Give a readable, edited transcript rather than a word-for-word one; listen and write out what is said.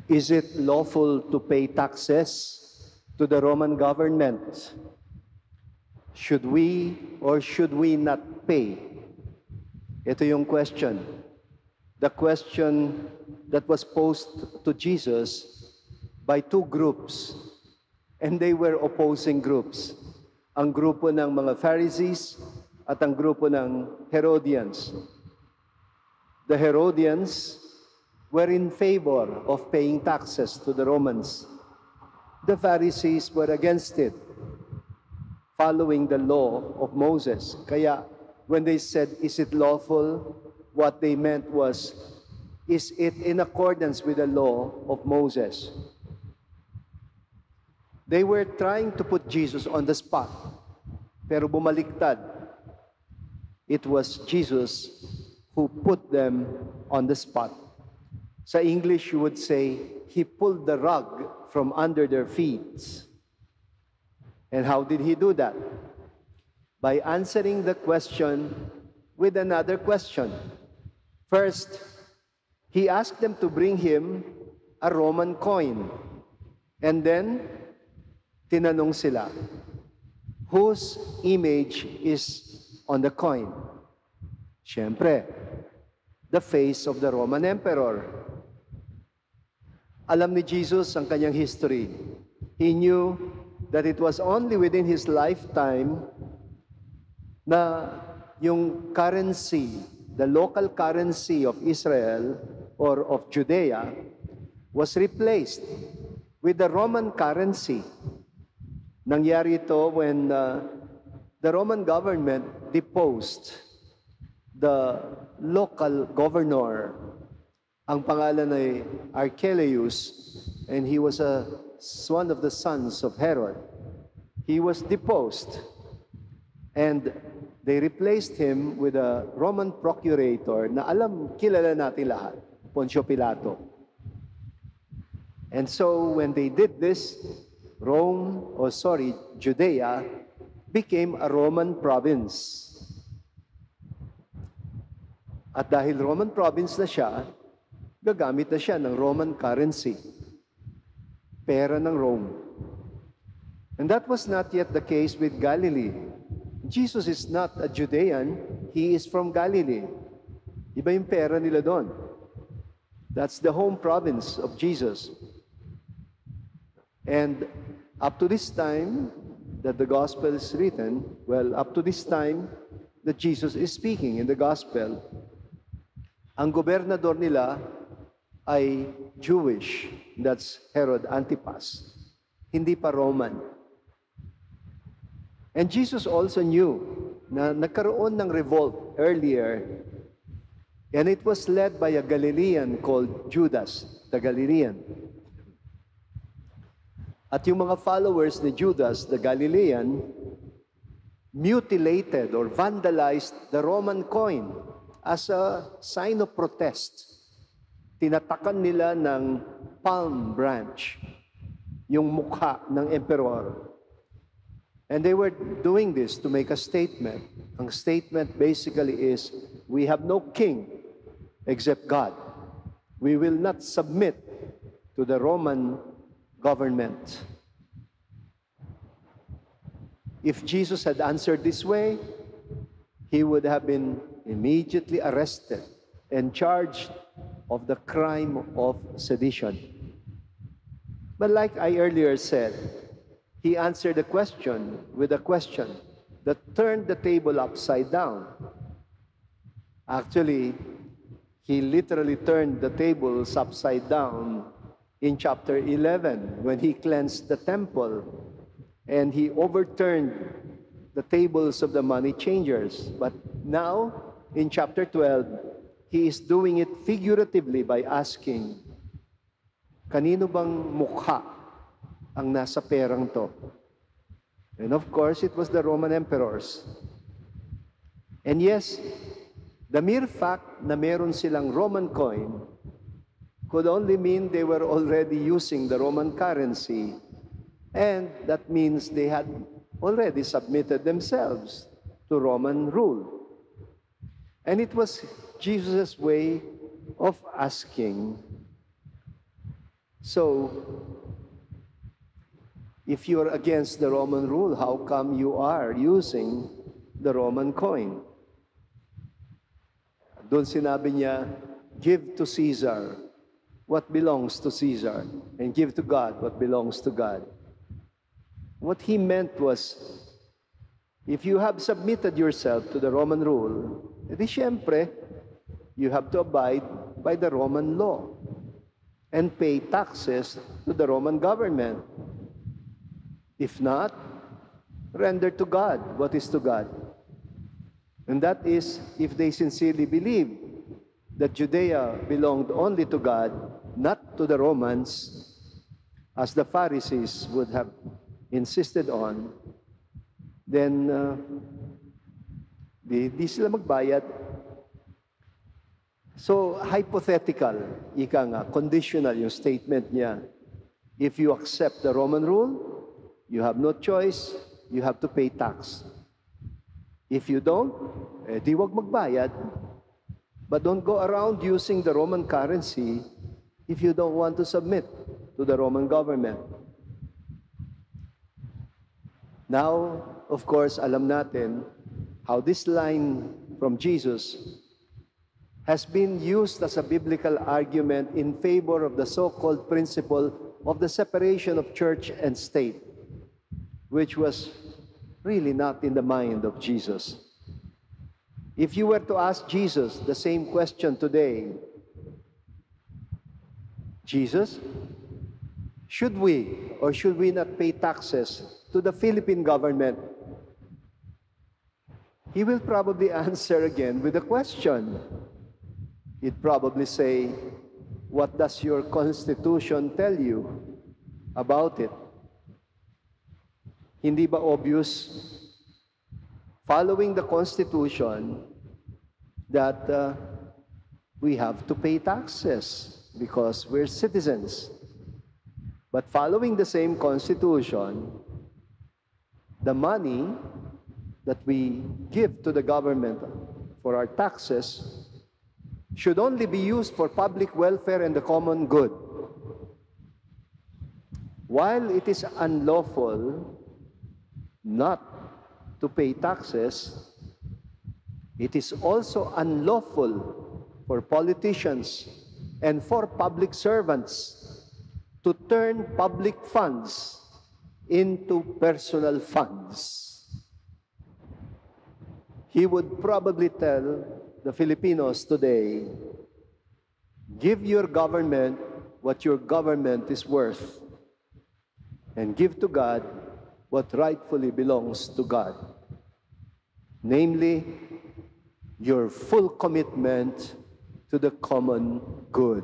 Is it lawful to pay taxes to the Roman government? Should we or should we not pay? Ito yung question. The question that was posed to Jesus by two groups. And they were opposing groups. Ang grupo ng mga Pharisees at ang grupo ng Herodians. The Herodians were in favor of paying taxes to the Romans. The Pharisees were against it, following the law of Moses. Kaya when they said, is it lawful? What they meant was, is it in accordance with the law of Moses? They were trying to put Jesus on the spot, pero bumaliktad. It was Jesus who put them on the spot. Sa English, you would say, He pulled the rug from under their feet. And how did He do that? By answering the question with another question. First, He asked them to bring Him a Roman coin. And then, tinanong sila, whose image is on the coin? Siyempre, the face of the Roman emperor. Alam ni Jesus ang kanyang history. He knew that it was only within His lifetime na yung currency, the local currency of Israel or of Judea was replaced with the Roman currency. Nangyari ito when the Roman government deposed the local governor. Ang pangalan ay Archelaus, and he was one of the sons of Herod. He was deposed, and they replaced him with a Roman procurator na kilala natin lahat, Poncio Pilato. And so when they did this, Judea became a Roman province. At dahil Roman province na siya, gagamit na siya ng Roman currency. Pera ng Rome. And that was not yet the case with Galilee. Jesus is not a Judean, He is from Galilee. Iba yung pera nila doon. That's the home province of Jesus. And up to this time that the gospel is written, up to this time that Jesus is speaking in the gospel, ang gobernador nila ay Jewish. That's Herod Antipas. Hindi pa Roman. And Jesus also knew na nagkaroon ng revolt earlier, and it was led by a Galilean called Judas, the Galilean. At yung mga followers ni Judas, the Galilean, mutilated or vandalized the Roman coin as a sign of protest. Tinatakan nila ng palm branch yung mukha ng emperor. And they were doing this to make a statement. Ang statement basically is, we have no king except God. We will not submit to the Roman government. If Jesus had answered this way, He would have been immediately arrested and charged of the crime of sedition. But like I earlier said, He answered the question with a question that turned the table upside down. Actually, He literally turned the tables upside down in chapter 11 when He cleansed the temple and He overturned the tables of the money changers. But now, in chapter 12, He is doing it figuratively by asking, kanino bang mukha ang nasa perang to? And of course, it was the Roman emperors. And yes, the mere fact na meron silang Roman coin could only mean they were already using the Roman currency, and that means they had already submitted themselves to Roman rule. And it was Jesus' way of asking, So, if you're against the Roman rule, how come you are using the Roman coin? Doon sinabi niya, give to Caesar what belongs to Caesar, and give to God what belongs to God. What he meant was, if you have submitted yourself to the Roman rule, edi syempre, you have to abide by the Roman law and pay taxes to the Roman government. If not, render to God what is to God. And that is if they sincerely believe that Judea belonged only to God, not to the Romans, as the Pharisees would have insisted on, then di sila magbayad. So, hypothetical, ika nga, conditional yung statement niya. If you accept the Roman rule, you have no choice, you have to pay tax. If you don't, di wag magbayad. But don't go around using the Roman currency if you don't want to submit to the Roman government. Now, of course, alam natin how this line from Jesus has been used as a biblical argument in favor of the so-called principle of the separation of church and state, which was really not in the mind of Jesus. If you were to ask Jesus the same question today, Jesus, should we or should we not pay taxes to the Philippine government? He will probably answer again with a question. He'd probably say, what does your constitution tell you about it? Hindi ba obvious, following the Constitution, that we have to pay taxes because we're citizens? But following the same Constitution, the money that we give to the government for our taxes should only be used for public welfare and the common good. While it is unlawful not to pay taxes, it is also unlawful for politicians and for public servants to turn public funds into personal funds. He would probably tell the Filipinos today, give your government what your government is worth, and give to God what rightfully belongs to God. Namely, your full commitment to the common good.